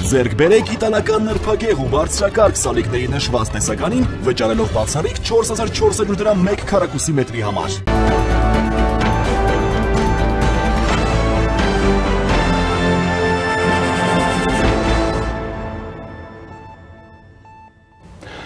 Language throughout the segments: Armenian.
Ձեռք բերեք իտալական նրբագեղ ու բարձրակարգ սալիկների նշված տեսականին, վճարելով բացառիկ 4400 դրամ 1 քառակուսի մետրի համար։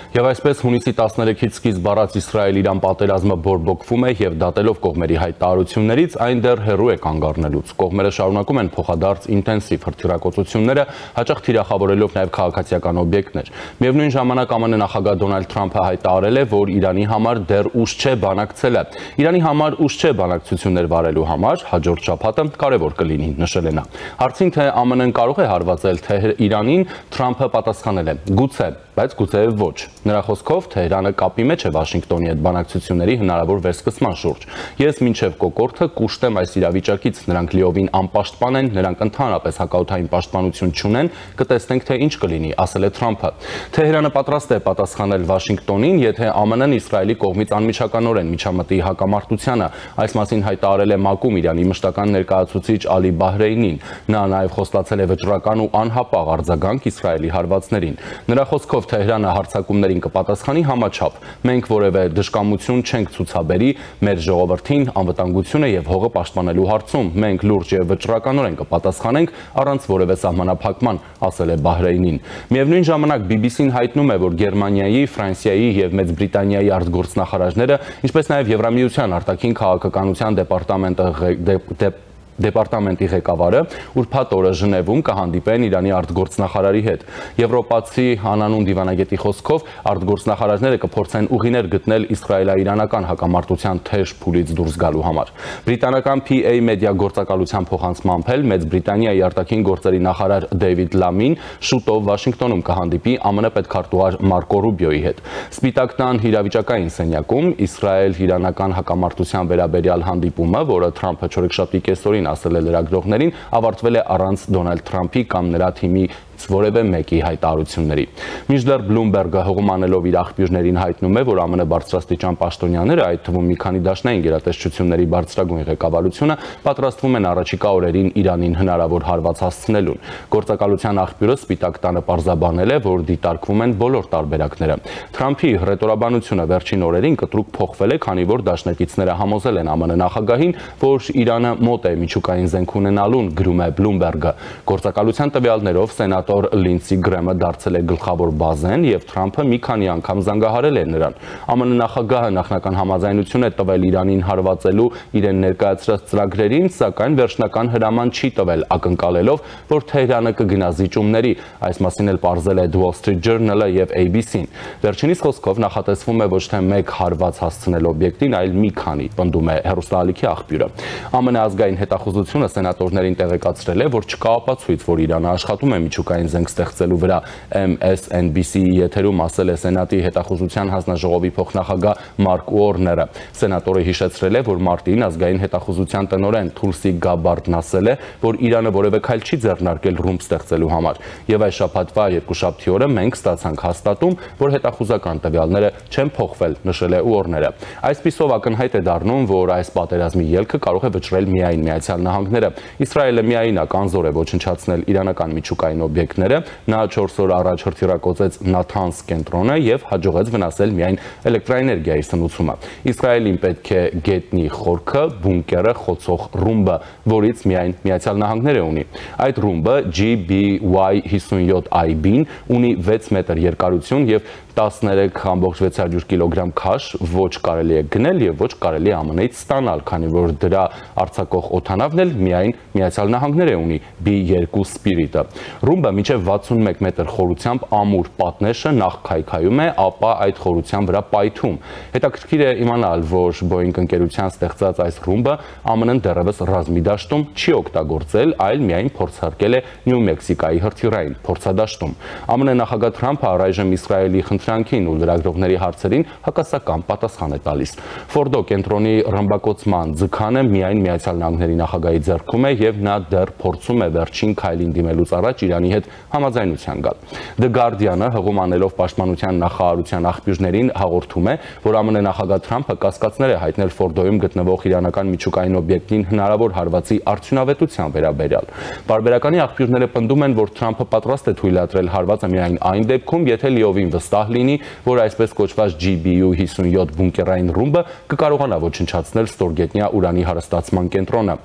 Եվ այսպես հունիսի 13-ից սկիզբ առած Իսրայել-Իրան պատերազմը բորբոքվում է եւ դատելով կողմերի հայտարարություններից այն դեռ հեռու է կանգ առնելուց։ Կողմերը շարունակում են փոխադարձ ինտենսիվ հրթիռակոծությունները, հաճախ թիրախավորելով նաեւ քաղաքացիական օբյեկտներ։ Միևնույն ժամանակ ԱՄՆ նախագահ Դոնալդ Թրամփը հայտարարել է, որ Իրանի համար դեռ ուշ չէ բանակցելը։ Իրանի համար ուշ չէ բանակցություններ վարելու համար, հաջորդ շաբաթը կարևոր կլինի, նշել է նա։ Հարցին թե ԱՄՆ-ն կարող է հարվածել թե Իրանին, Թրամփը պատասխանել է. գուցե, բայց գուցե ոչ։ Նրա խոսքով Թեհրանը կապի մեջ է Վաշինգտոնի հետ բանակցությունների հնարավոր վերսկսման շուրջ։ Ես մինչև կոկորդը կուշտ եմ այս իրավիճակից, նրանք լիովին անպաշտպան են, նրանք ընդհանրապես հակաօդային պաշտպանություն չունեն, կտեսնենք թե ինչ կլինի, ասել է Թրամփը։ Թեհրանը պատրաստ է պատասխանել Վաշինգտոնին, եթե ԱՄՆ-ն Իսրայելի կողմից անմիջականորեն միջամտի հակամարտությանը, այս մասին հայտարարել է ՄԱԿ-ում Իրանի մշտական ներկայացուցիչ Ալի Բահրեյնին։ Նա նաև խոստացել է վճռական ու անհապաղ արձագանք Իսրայելի հարվածներին։ Նրա խոսքով Թեհրանը հարձակումներին կպատասխանի համաչափ։ Մենք որևէ դժկամություն չենք ցուցաբերի մեր ժողովրդին անվտանգությունը եւ հողը պաշտպանելու հարցում։ Մենք լուրջ եւ վճռականորեն կպատասխանենք առանց որևէ սահմանափակման, ասել է Բահրեյնին։ Միևնույն ժամանակ BBC-ն հայտնում է, որ Գերմանիայի, Ֆրանսիայի եւ Մեծ Բրիտանիայի արտգործնախարարները, ինչպես նաեւ Եվրամիության արտաքին քաղաքականության դեպարտամենտի ղեկավարը ուրբաթ օրը Ժնևում կհանդիպեն Իրանի արտգործնախարարի հետ։ Եվրոպացի անանուն դիվանագետի խոսքով արտգործնախարարները կփորձեն ուղիներ գտնել իսրայելա-իրանական հակամարտության թեժ փուլից դուրս գալու համար։ Բրիտանական PA մեդիա գործակալության փոխանցմամբ էլ Մեծ Բրիտանիայի արտաքին գործերի նախարար Դեյվիդ Լամին շուտով Վաշինգտոնում կհանդիպի ԱՄՆ պետքարտուղար Մարկո Ռուբիոյի հետ։ Սպիտակ տան իրավիճակային սենյակում Իսրայել-իրանական հակամարտության վերաբերյալ հանդիպումը, որը Թրամփը չորեքշաբթի կեսօրին ասել է լրագրողներին, ավարտվել է առանց Դոնալդ Թրամփի կամ նրա թիմի որևէ մեկի հայտարարությունների։ Մինչդեռ Բլումբերգը հողում անելով իր աղբյուրներին հայտնում է, որ ԱՄՆ բարձրաստիճան պաշտոնյաները, այդ թվում մի քանի դաշնային գերատեսչությունների բարձրագույն ղեկավարությունը, պատրաստվում են առաջիկա օրերին Իրանին հնարավոր հարված հասցնելուն։ Գործակալության աղբյուրը Սպիտակ տանը պարզաբանել է, որ դիտարկվում են բոլոր տարբերակները։ Թրամփի հռետորաբանությունը վերջին օրերին կտրուկ փոխվել է, քանի որ դաշնակիցները համոզել են ԱՄՆ նախագահին, որ Իրանը մոտ է միջուկային զենք ունենալուն, գրում է Բլումբերգը։ Գործակալության տվյալներով սենատոր Լինսի Գրեմը դարձել է գլխավոր բազեն եւ Թրամփը մի քանի անգամ զանգահարել է նրան։ ԱՄՆ նախագահը նախնական համաձայնություն է տվել Իրանին հարվածելու իրեն ներկայացրած ծրագրերին, սակայն վերջնական հրաման չի տվել, ակնկալելով, որ Թեհրանը կգնա զիջումների։ Այս մասին էլ պարզել է The Wall Street Journal-ը եւ ABC-ն։ Վերջինիս խոսքով նախատեսվում է ոչ թե մեկ հարված հասցնել օբյեկտին, այլ մի քանի, պնդում է հեռուստաալիքի աղբյուրը։ ԱՄՆ ազգային հետախուզությունը սենատորներին տեղեկացրել է, որ չկա ապացույց, որ Իրանը աշխատում է միջուկային զենք ստեղծելու վրա։ MSNBC-ի եթերում ասել է Սենատի հետախուզության հանձնաժողովի փոխնախագահ Մարկ Ուորները։ Սենատորը հիշեցրել է, որ մարտին ազգային հետախուզության տնօրեն Թուլսի Գաբարդն ասել է, որ Իրանը որևէ քայլ չի ձեռնարկել ռումբ ստեղծելու համար։ Եվ այս շաբաթվա երկուշաբթի օրը մենք ստացանք հաստատում, որ հետախուզական տվյալները չեն փոխվել, նշել է Ուորները։ Այսպիսով ակնհայտ է դառնում, որ այս պատերազմի ելքը կարող է վճռել միայն Միացյալ Նահանգները։ Իսրայելը միայնակ անզոր է ոչնչացնել իրանական միջուկային օբյեկտները, նա 4 օր առաջ հրթիռակոծեց Նաթանս կենտրոնը եւ հաջողեց վնասել միայն էլեկտրաէներգիայի սնուցումը։ Իսրայելին պետք է գետնի խորքը, բունկերը խոցող ռումբը, որից միայն Միացյալ Նահանգները ունի։ Այդ ռումբը GBY-57IB-ն ունի 6 մետր երկարություն եւ 13.6 կիլոգրամ քաշ, ոչ կարելի է գնել եւ ոչ կարելի է ԱՄՆ-ից ստանալ, քանի որ դրա արձակող օդանավն էլ միայն Միացյալ Նահանգները ունի B-2 Spirit-ը։ Ռումբը մինչև 61 մետր խորությամբ ամուր պատնեշը նախ քայքայում է, ապա այդ խորության վրա պայթում։ Հետաքրքիր է իմանալ, որ Boeing ընկերության ստեղծած այս ռումբը ԱՄՆ-ն դեռևս ռազմի դաշտում չի օգտագործել, այլ միայն փորձարկել է Նյու Մեքսիկայի հրթիռային փորձադաշտում։ ԱՄՆ նախագահ Թրամփը առայժմ Իսրայելի խնդրանքին ու լրագրողների հարցերին հակասական պատասխան է տալիս։ Ֆորդո կենտրոնի ռմբակոծման ձգանը միայն Միացյալ Նահանգների նախագահի ձեռքում է եւ նա դեռ փորձում է վերջին քայլին դիմելուց առաջ Իրանի հետ հետ համաձայնության գալ։ The Guardian-ը հղում անելով Պաշտպանության նախարարության աղբյուրներին հաղորդում է, որ ԱՄՆ նախագահ Թրամփը կասկածներ է հայտնել Ֆորդոյում գտնվող իրանական միջուկային օբյեկտին հնարավոր հարվածի արդյունավետության վերաբերյալ։ Պարբերականի աղբյուրները պնդում են, որ Թրամփը պատրաստ է թույլատրել հարվածը միայն այն դեպքում, եթե լիովին վստահ լինի, որ այսպես կոչված GBU-57 բունկերային ռումբը կկարողանա ոչնչացնել ստորգետնյա ուրանի հարստացման կենտրոնը։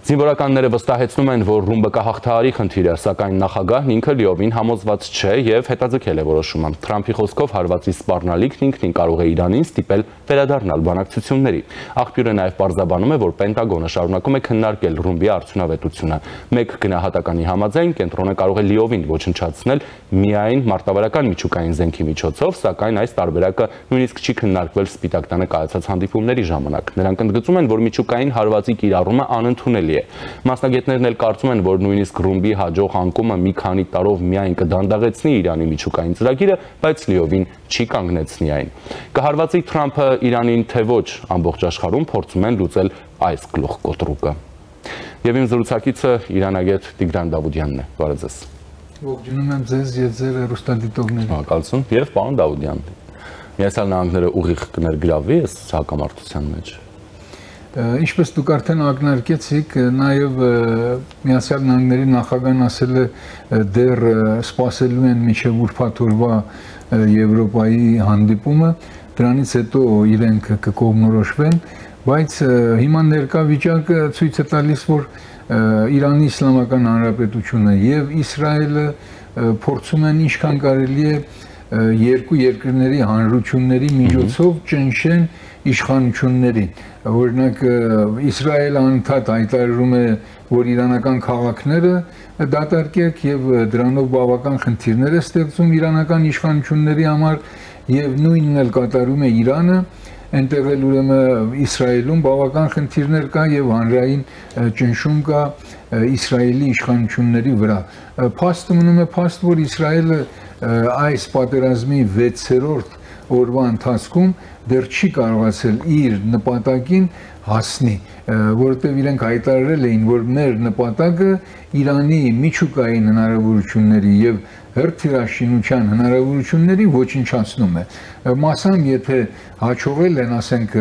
Զինվորականները վստահեցնում են, որ ռումբը կհաղթահարի խնդիրը, սակայն նախագահն ինքը լիովին համոզված չէ եւ հետաձգել է որոշումը։ Թրամփի խոսքով հարվածի սպառնալիքն ինքնին կարող է Իրանին ստիպել վերադառնալ բանակցությունների։ Աղբյուրը նաեւ պարզաբանում է, որ Պենտագոնը շարունակում է քննարկել ռումբի արդյունավետությունը։ Մեկ գնահատականի համաձայն կենտրոնը կարող է լիովին ոչնչացնել միայն մարտավարական միջուկային զենքի միջոցով, սակայն այս տարբերակը նույնիսկ չի քննարկվել Սպիտակ տանը կայացած հանդիպումների ժամանակ։ Նրանք ընդգծում են, որ միջուկային հարվածի կիրառումը անընդունելի է։ Մասնագետներն էլ կարծում են, որ նույնիսկ ռումբի հաջող անկումը մի քանի տարով միայն կդանդաղեցնի Իրանի միջուկային ծրագիրը, բայց լիովին չի կանգնեցնի այն։ Կհարվածի Թրամփը Իրանին թե ոչ, ամբողջ աշխարհում փորձում են լուծել այս գլուխկոտրուկը։ Եվ իմ զրուցակիցը իրանագետ Տիգրան Դավուդյանն է։ Բարև ձեզ։ Ողջունում եմ ձեզ եւ ձեր հեռուստադիտողներին։ Հակալություն եւ պարոն Դավուդյան։ Միացյալ Նահանգները ուղիղ կներգրավվի այս հակամարտության մեջ։ Ինչպես դուք արդեն ակնարկեցիք, նաև Միացյալ Նահանգների նախագահն ասել է դեռ սպասելու են մինչև ուրբաթ օրվա Եվրոպայի հանդիպումը, դրանից հետո իրենք կկողմնորոշվեն, բայց հիմա ներկա վիճակը ցույց է տալիս, որ Իրանի Իսլամական Հանրապետությունը եւ Իսրայելը փորձում են ինչքան կարելի է երկու երկրների հանրությունների միջոցով ճնշեն իշխանություններին։ Օրինակ Իսրայելը անընդհատ հայտարարում է, որ իրանական քաղաքները դատարկեք եւ դրանով բավական խնդիրներ է ստեղծում իրանական իշխանությունների համար եւ նույնն էլ կատարում է Իրանը, այնտեղ էլ ուրեմն Իսրայելում բավական խնդիրներ կա եւ հանրային ճնշում կա Իսրայելի իշխանությունների վրա։ Փաստը մնում է փաստ, որ Իսրայելը այս պատերազմի 6-րդ օրվա ընթացքում դեռ չի կարողացել իր նպատակին հասնի, որովհետև իրենք հայտարարել էին, որ մեր նպատակը Իրանի միջուկային հնարավորությունների եւ հրթիռաշինության հնարավորությունների ոչնչացնում է։ Մասամբ եթե հաջողել են, ասենք,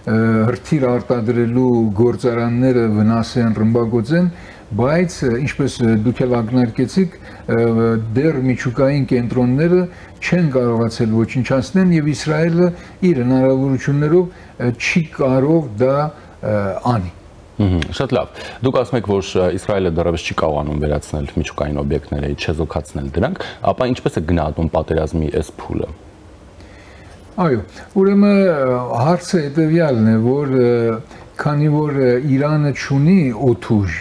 հրթիռ արտադրելու գործարանները վնասեն, ռմբակոծեն, բայց ինչպես դուք էլ ակնարկեցիք, դեռ միջուկային կենտրոնները չեն կարողացել ոչնչացնել եւ Իսրայելը իր հնարավորություններով չի կարող դա անի։ Շատ լավ։ Դուք ասում եք, որ Իսրայելը դեռևս չի կարողանում վերացնել միջուկային օբյեկտները, չեզոքացնել դրանք, ապա ինչպես է գնահատում պատերազմի այս փուլը։ Այո, ուրեմն հարցը հետեւյալն է, որ քանի որ Իրանը չունի օդուժ,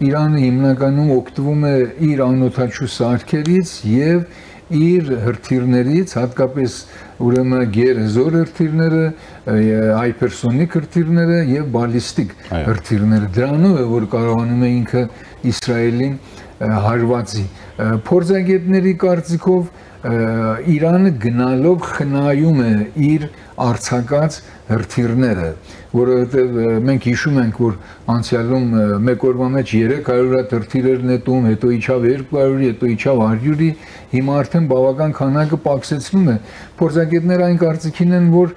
Իրանը հիմնականում օգտվում է իր անօդաչու սարքերից եւ իր հրթիռներից, հատկապես ուրեմն գերզոր հրթիռները, հայպերսոնիկ հրթիռները եւ բալիստիկ հրթիռները։ Դրանով է, որ կարողանում է ինքը Իսրայելին հարվածի։ Փորձագետների կարծիքով Իրանը գնալով խնայում է իր արձակած հրթիռները, որովհետև մենք հիշում ենք, որ անցյալում մեկ օրվա մեջ 300 հատ հրթիռեր նետում, հետո իջավ 200-ի, հետո իջավ 100-ի, հիմա արդեն բավական քանակը պակսեցնում է։ Փորձագետները այն կարծիքին են, որ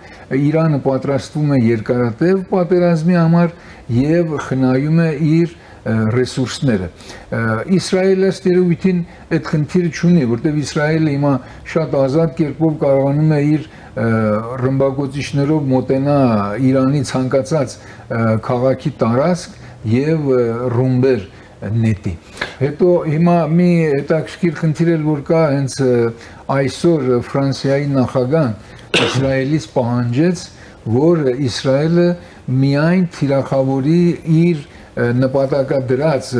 Իրանը պատրաստվում է երկարատև պատերազմի համար եւ խնայում է իր ռեսուրսները։ Իսրայելը ստերովիթին այդ խնդիրը չունի, որտեղ Իսրայելը հիմա շատ ազատ կերպով կարողանում է իր ռմբակոծիչներով մոտենա Իրանի ցանկացած քաղաքի տարածք եւ ռումբեր նետի։ Հետո հիմա մի հետաքրքիր խնդիր էլ որ կա, հենց այսօր Ֆրանսիայի նախագահան Իսրայելից պահանջեց, որ Իսրայելը միայն թիրախավորի իր նպատակադրած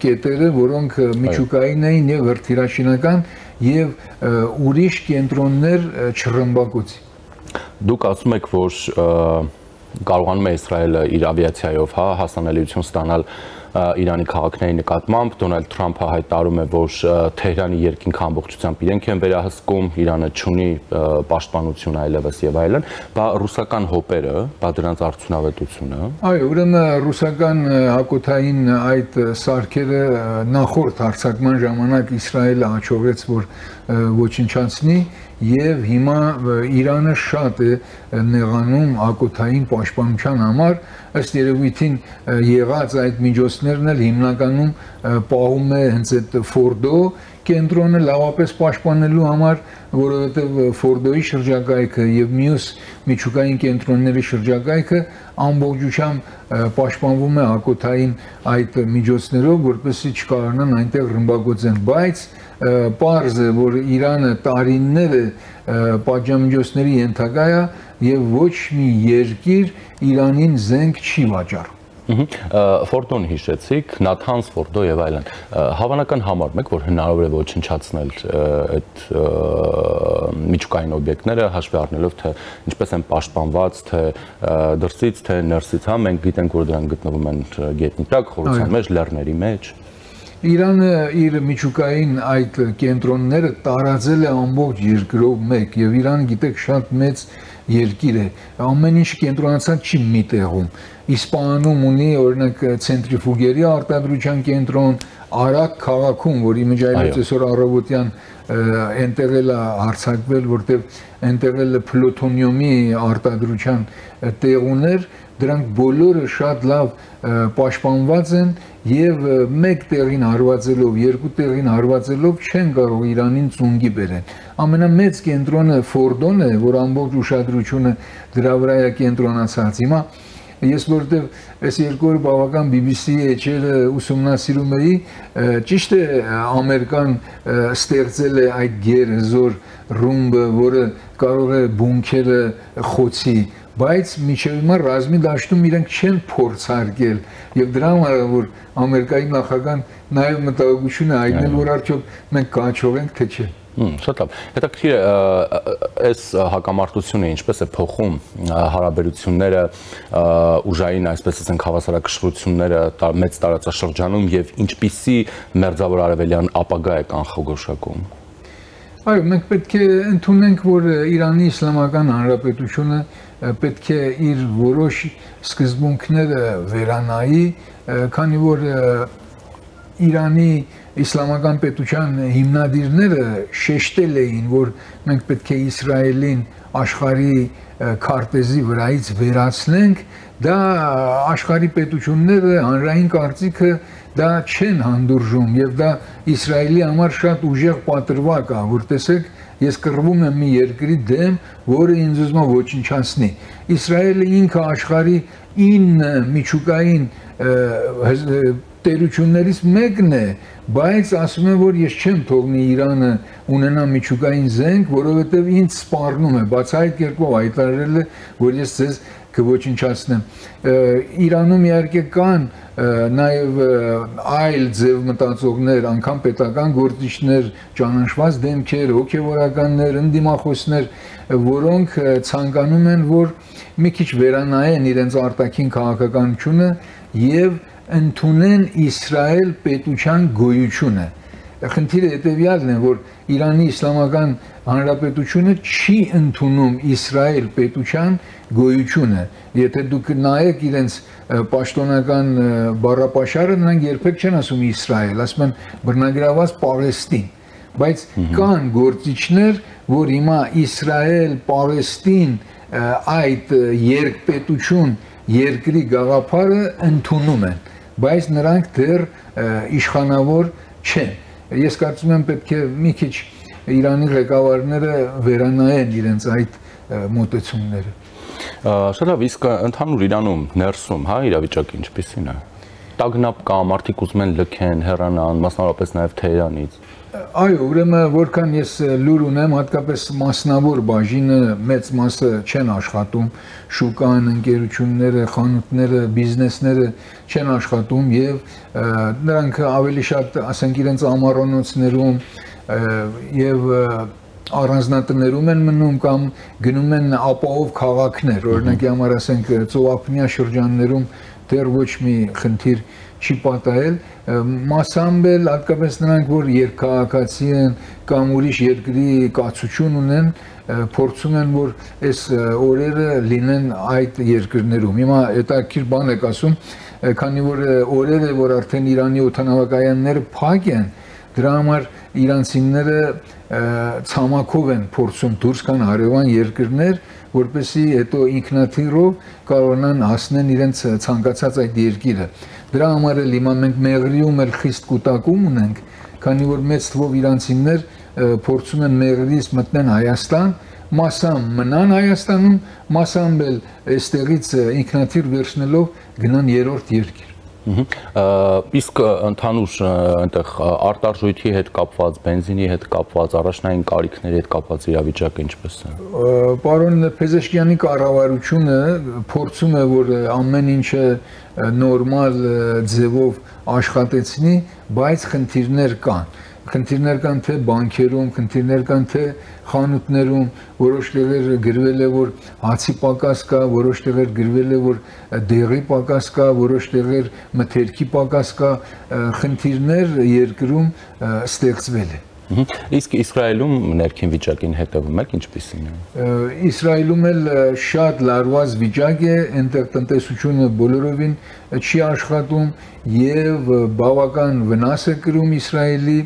կետերը, որոնք միջուկային էին եւ հրթիռաշինական եւ ուրիշ կենտրոններ չռմբակոծի։ Դուք ասում եք, որ կարողանում է Իսրայելը իր ավիացիայով հասանելիություն ստանալ Իրանի քաղաքների նկատմամբ, Դոնալդ Թրամփը հայտարարում է, որ Թեհրանի երկինքը ամբողջությամբ իրենք են վերահսկում, Իրանը չունի պաշտպանություն այլևս եւ այլն, բա ռուսական հոպերը, բա դրանց արդյունավետությունը։ Այո, ուրեմն ռուսական հակոթային այդ սարքերը նախորդ հարձակման ժամանակ Իսրայելը հաջողեց, որ ոչնչացնի եւ հիմա Իրանը շատ է նեղանում հակոթային պաշտպանության համար, ըստ երևույթին եղած այդ միջոցներն էլ հիմնականում պահում է հենց այդ Ֆորդո կենտրոնը լավապես պաշտպանելու համար, որովհետև Ֆորդոյի շրջակայքը եւ մյուս միջուկային կենտրոնների շրջակայքը ամբողջությամբ պաշտպանվում է հակոթային այդ միջոցներով, որպեսզի չկարողանան այնտեղ ռմբակոծեն, բայց պարզ է, որ Իրանը տարիներ է պատժամիջոցների ենթակա է եւ ոչ մի երկիր Իրանին զենք չի վաճառում։ Ֆորդոն հիշեցիք, Նաթանս Ֆորդո եւ այլն։ Հավանական համարում եք, որ հնարավոր է ոչնչացնել այդ միջուկային օբյեկտները, հաշվի առնելով թե ինչպես են պաշտպանված, թե դրսից, թե ներսից, հա, մենք գիտենք, որ դրանք գտնվում են գետնի տակ, խորության մեջ, լեռների մեջ։ Իրանը իր միջուկային այդ կենտրոնները տարածել է ամբողջ երկրով մեկ եւ Իրանը գիտեք շատ մեծ երկիր է, ամեն ինչ կենտրոնացած չի մի տեղում։ Իսպանում ունի օրինակ ցենտրիֆուգերի արտադրության կենտրոն, Արաք քաղաքում, որի մեջ այլոց այսօր առավոտյան այնտեղ էլ հարձակվել, որտեղ այնտեղ էլ պլուտոնիումի արտադրության տեղուներ, դրանք բոլորը շատ լավ պաշտպանված են եւ մեկ տեղին հարվածելով, երկու տեղին հարվածելով չեն կարող Իրանին ծունգի բերեն։ Ամենամեծ կենտրոնը Ֆորդոն է, որ ամբողջ ուշադրությունը դրա վրա է կենտրոնացած։ Հիմա ես որտեվ այս երկու օր բավական BBC-ի էջերը ուսումնասիրում էի, ճիշտ է ամերիկան ստեղծել է այդ գերզոր ռումբը, որը կարող է բունքերը խոցի, բայց միջև հիմա ռազմի դաշտում իրենք չեն փորձարկել եւ դրա համար որ Ամերիկայի նախագահան նաեւ մտահոգություն է հայտնել, որ արդյոք մենք կհաջողենք թե չէ։ Շատ լավ։ Հետաքրքիր է այս հակամարտությունը ինչպես է փոխում հարաբերությունները ուժային, այսպես ասենք, հավասարակշռությունները մեծ տարածաշրջանում եւ ինչպիսի մերձավոր արևելյան ապագա է կանխագուշակում։ Այո, մենք պետք է ընդունենք, որ Իրանի Իսլամական Հանրապետությունը պետք է իր որոշ սկզբունքները վերանայի, քանի որ Իրանի Իսլամական պետության հիմնադիրները շեշտել էին, որ մենք պետք է Իսրայելին աշխարհի քարտեզի վրայից վերացնենք, դա աշխարհի պետությունները հանրային կարծիքը դա չեն հանդուրժում եւ դա Իսրայելի համար շատ ուժեղ պատրվակ է, որ տեսեք, ես կռվում եմ մի երկրի դեմ, որը ինձ ուզում է ոչնչացնի։ Իսրայելը ինքը աշխարհի 9 միջուկային տերություններից մեկն է, բայց ասում է, որ ես չեմ թողնի Իրանը ունենա միջուկային զենք, որովհետև ինձ սպառնում է, բացահայտ կերպով հայտարարել է, որ ես ձեզ կոչնչացնեմ։ Իրանում իհարկե կան նաև այլ ձև մտածողներ, անգամ պետական գործիչներ, ճանաչված դեմքեր, հոգևորականներ, ընդդիմախոսներ, որոնք ցանկանում են, որ մի քիչ վերանայեն իրենց արտաքին քաղաքականությունը եւ ընդունեն Իսրայել պետության գոյությունը։ Խնդիրը հետևյալն է, որ Իրանի Իսլամական Հանրապետությունը չի ընդունում Իսրայել պետության գոյությունը։ Եթե դուք նայեք իրենց պաշտոնական բառապաշարը, նրանք երբեք չեն ասում Իսրայել, ասում են բռնագրաված Պաղեստին։ Բայց կան գործիչներ, որ հիմա Իսրայել, Պաղեստին այդ երկպետություն երկրի գաղափարը ընդունում են, բայց նրանք դեռ իշխանավոր չեն։ Ես կարծում եմ պետք է մի քիչ Իրանի ղեկավարները վերանայեն իրենց այդ մոտեցումները։ Շատ լավ, իսկ ընդհանուր Իրանում ներսում, հա, իրավիճակը ինչպիսին է։ Տագնապ կա, մարդիկ ուզում են լքեն, հեռանան, մասնավորապես նաև Թեհրանից։ Այո, ուրեմն որքան ես լուր ունեմ, հատկապես մասնավոր բաժինը մեծ մասը չեն աշխատում, շուկան, ընկերությունները, խանութները, բիզնեսները չեն աշխատում եւ նրանք ավելի շատ, ասենք, իրենց ամառոնոցներում եւ առանձնատներում են մնում կամ գնում են ապահով քաղաքներ, օրինակի համար ասենք ծովափնյա շրջաններում դեռ ոչ մի խնդիր չի պատահել, մասամբ էլ հատկապես նրանք, որ երկքաղաքացի են կամ ուրիշ երկրի կացություն ունեն, փորձում են, որ այս օրերը լինեն այդ երկրներում։ Հիմա հետաքրքիր բան եք ասում, քանի որ օրեր է, որ արդեն Իրանի օդանավակայանները փակ են, դրա համար իրանցիները ցամաքով են փորձում դուրս գան հարևան երկրներ, որպեսզի հետո ինքնաթիռով կարողանան հասնեն իրենց ցանկացած այդ երկիրը։ Դրա համար էլ հիմա մենք Մեղրիում էլ խիստ կուտակում ունենք, քանի որ մեծ թվով իրանցիներ փորձում են Մեղրիից մտնեն Հայաստան, մասամբ մնան Հայաստանում, մասամբ էլ այստեղից ինքնաթիռ վերցնելով գնան երրորդ երկիր։ Իսկ ընդհանուր այնտեղ արտարժույթի հետ կապված, բենզինի հետ կապված, առաջնային կարիքների հետ կապված իրավիճակը ինչպես է։ Պարոն Փեզեշկյանի կառավարությունը փորձում է, որ ամեն ինչը նորմալ ձևով աշխատեցնի, բայց խնդիրներ կան։ Խնդիրներ կան թե բանկերում, խնդիրներ կան թե խանութներում, որոշ տեղեր գրվել է, որ հացի պակաս կա, որոշ տեղեր գրվել է, որ դեղի պակաս կա, որոշ տեղեր մթերքի պակաս կա, խնդիրներ երկրում ստեղծվել է։ Իսկ Իսրայելում ներքին վիճակին հետևում եք ինչպիսին է։ Իսրայելում էլ շատ լարված վիճակ է, այնտեղ տնտեսությունը բոլորովին չի աշխատում եւ բավական վնաս է կրում Իսրայելի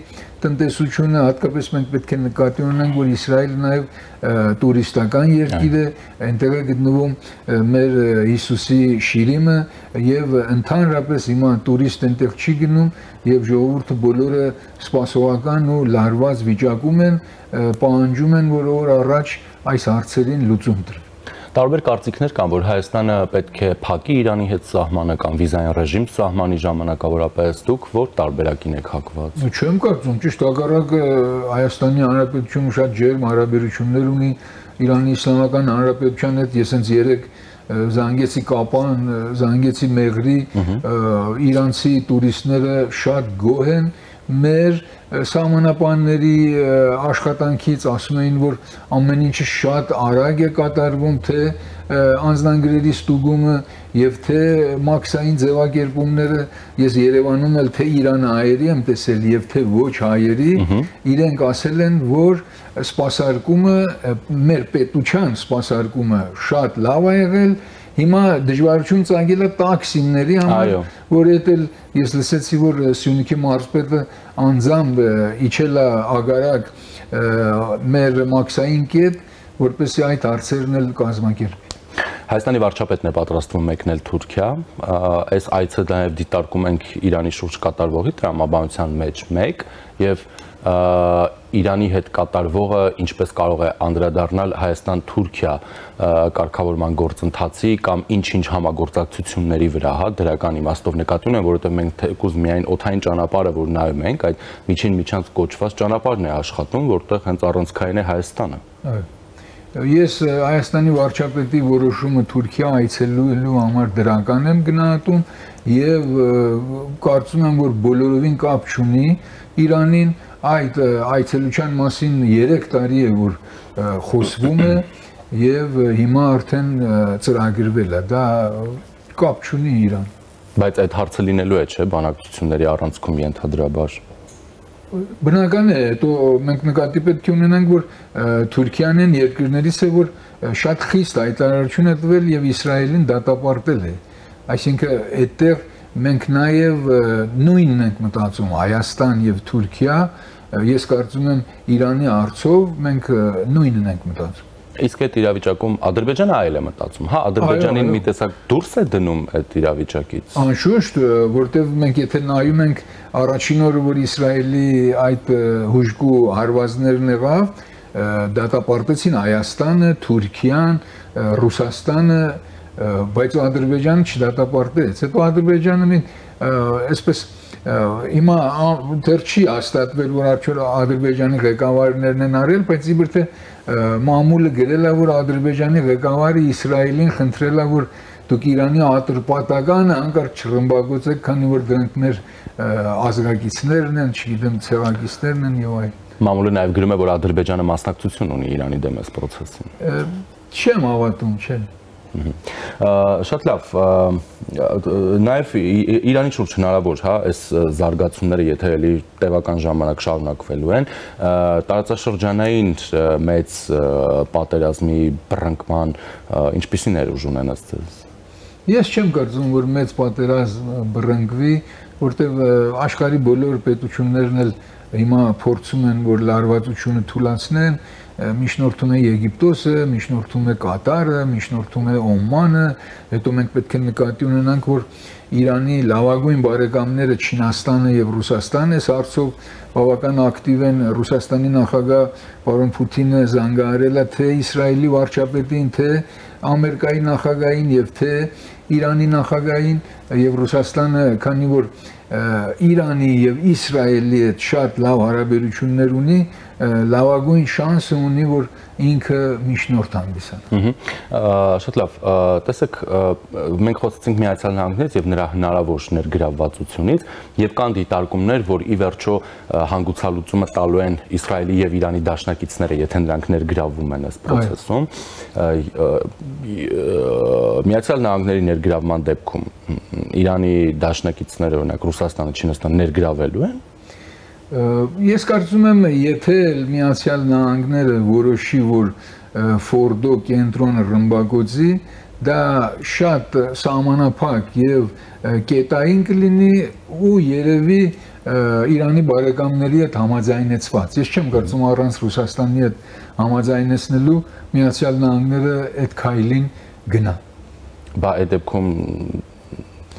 տնտեսությունը, հատկապես մենք պետք է նկատի ունենանք, որ Իսրայելը նաև տուրիստական երկիր է, այնտեղ է գտնվում մեր Հիսուսի շիրիմը եւ ընդհանրապես հիմա տուրիստ այնտեղ չի գնում եւ ժողովուրդը բոլորը սպասողական ու լարված վիճակում են, պահանջում են, որ օր առաջ այս հարցերին լուծում տրվի։ Տարբեր կարծիքներ կան, որ Հայաստանը պետք է փակի Իրանի հետ սահմանը կամ վիզային ռեժիմ սահմանի ժամանակավորապես, դուք որ տարբերակին եք հակված։ Չեմ կարծում, ճիշտ հակառակը Հայաստանի Հանրապետությունը շատ ջերմ հարաբերություններ ունի Իրանի Իսլամական Հանրապետության հետ, ես հենց երեք զանգեցի Կապան, զանգեցի Մեղրի, իրանցի տուրիստները շատ գոհ են մեր սահմանապանների աշխատանքից, ասում էին, որ ամեն ինչը շատ արագ է կատարվում, թե անձնագրերի ստուգումը եւ թե մաքսային ձևակերպումները, ես Երևանում էլ թե իրանահայերի եմ տեսել եւ թե ոչ հայերի, իրենք ասել են, որ սպասարկումը, մեր պետության սպասարկումը շատ լավ է եղել։ Հիմա դժվարություն ծագել է տաքսիների համար, որ էդ էլ ես լսեցի, որ Սյունիքի մարզպետը անձամբ իջել է ագարակ մեր մաքսային կետ, որպեսզի այդ հարցերն էլ կազմակերպի։ Հայաստանի վարչապետն է պատրաստվում մեկնել Թուրքիա, այս այցը նաև դիտարկում ենք Իրանի շուրջ կատարվողի տրամաբանության մեջ մեկ եւ Իրանի հետ կատարվողը ինչպես կարող է անդրադառնալ Հայաստան-Թուրքիա կարգավորման գործընթացի կամ ինչ-ինչ համագործակցությունների վրա, հա, դրական իմաստով նկատի ունեմ, որովհետև մենք թեկուզ միայն օդային ճանապարհը, որ նայում ենք, այդ միջին-միջանց կոչված ճանապարհն է աշխատում, որտեղ հենց առանցքային է Հայաստանը։ Ես Հայաստանի վարչապետի որոշումը Թուրքիա այցելելու համար դրական եմ գնահատում եւ կարծում եմ, որ բոլորովին կապ չունի Իրանին, այդ այցելության մասին 3 տարի է, որ խոսվում է եւ հիմա արդեն ծրագրվել է, դա կապ չունի Իրան։ Բայց այդ հարցը լինելու է, չէ՞, բանակցությունների առանցքում ենթադրաբար։ Բնական է, հետո մենք նկատի պետք է ունենանք, որ Թուրքիան են երկրներից է, որ շատ խիստ հայտարարություն է տվել եւ Իսրայելին դատապարտել է։ Այսինքն այդտեղ մենք նաեւ նույնն ենք մտածում Հայաստան եւ Թուրքիա, ես կարծում եմ Իրանի արծով մենք նույնն ենք մտածում։ Իսկ այդ իրավիճակում Ադրբեջանը այլ է մտածում, հա, Ադրբեջանին մի տեսակ դուրս է դնում այդ իրավիճակից։ Անշուշտ, որտեղ մենք եթե նայում ենք առաջին օրը, որ Իսրայելի այդ հուժկու հարվածներն եղավ, դատապարտեցին Հայաստանը, Թուրքիան, Ռուսաստանը, բայց Ադրբեջանը չդատապարտեց։ Հետո Ադրբեջանը այսպես հիմա դեռ չի հաստատվել, որ արդյոք Ադրբեջանի ղեկավարներն են արել, բայց իբր թե մամուլը գրել է, որ Ադրբեջանի ղեկավարը Իսրայելին խնդրել է, որ դուք Իրանի ատրպատականը հանկարծ չռմբակոծեք, քանի որ դրանք մեր ազգակիցներն են, չգիտեմ, ցեղակիցներն են եւ այլն։ Մամուլը նաեւ գրում է, որ Ադրբեջանը մասնակցություն ունի Իրանի դեմ այս process-ին։ Չեմ հավատում, չէ։ Շատ լավ, նաև Իրանի շուրջ հնարավոր, հա, այս զարգացումները, եթե էլի տևական ժամանակ շարունակվելու են, տարածաշրջանային մեծ պատերազմի բռնկման ինչպիսի ներուժ ունենաց ձեզ։ Ես չեմ կարծում, որ մեծ պատերազմ բռնկվի, որտեղ աշխարհի բոլոր պետություններն էլ հիմա փորձում են, որ լարվածությունը թուլացնեն, միջնորդում է Եգիպտոսը, միջնորդում է Կատարը, միջնորդում է Օմանը, հետո մենք պետք է նկատի ունենանք, որ Իրանի լավագույն բարեկամները Չինաստանը եւ Ռուսաստանն է, հարցով բավական ակտիվ են Ռուսաստանի նախագահ պարոն Պուտինը զանգահարել է թե Իսրայելի վարչապետին, թե Ամերիկայի նախագահին եւ թե Իրանի նախագահին եւ Ռուսաստանը, քանի որ Իրանի եւ Իսրայելի հետ շատ լավ հարաբերություններ ունի, լավագույն շանսը ունի, որ ինքը միջնորդ հանդիսանա։ Շատ լավ, տեսեք, մենք խոսեցինք Միացյալ Նահանգներից եւ նրա հնարավոր ներգրավվածությունից եւ կան դիտարկումներ, որ ի վերջո հանգուցալուծումը տալու են Իսրայելի եւ Իրանի դաշնակիցները, եթե նրանք ներգրավվում են այս process-ում։ Միացյալ Նահանգների ներգրավման դեպքում Իրանի դաշնակիցները, օրինակ Ռուսաստանը, Չինաստանը ներգրավելու են։ Ես կարծում եմ, եթե Միացյալ Նահանգները որոշի, որ Ֆորդո կենտրոնը ռմբակոծի, դա շատ սահմանափակ եւ կետային կլինի ու երևի Իրանի բարեկամների հետ համաձայնեցված։ Ես չեմ կարծում առանց Ռուսաստանի հետ համաձայնեցնելու Միացյալ Նահանգները այդ քայլին գնա։ Բա այդ դեպքում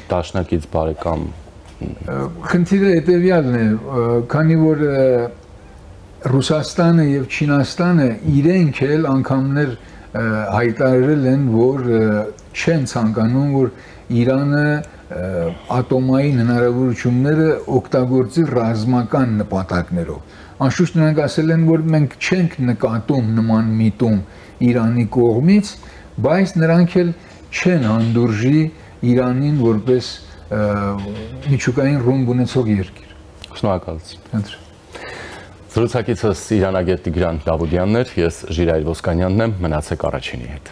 դաշնակից բարեկամ Խնդիրը հետևյալն է, քանի որ Ռուսաստանը եւ Չինաստանը իրենք էլ անգամներ հայտարարել են, որ չեն ցանկանում, որ Իրանը ատոմային հնարավորությունները օգտագործի ռազմական նպատակներով։ Անշուշտ նրանք ասել են, որ մենք չենք նկատում նման միտում Իրանի կողմից, բայց նրանք էլ չեն հանդուրժի Իրանին որպես միջուկային ռումբ ունեցող երկիր։ Շնորհակալություն։ Զրուցակիցս իրանագետ Տիգրան Դավուդյանն էր, ես Ժիրայր Ոսկանյանն եմ, մնացեք Առաջինի հետ։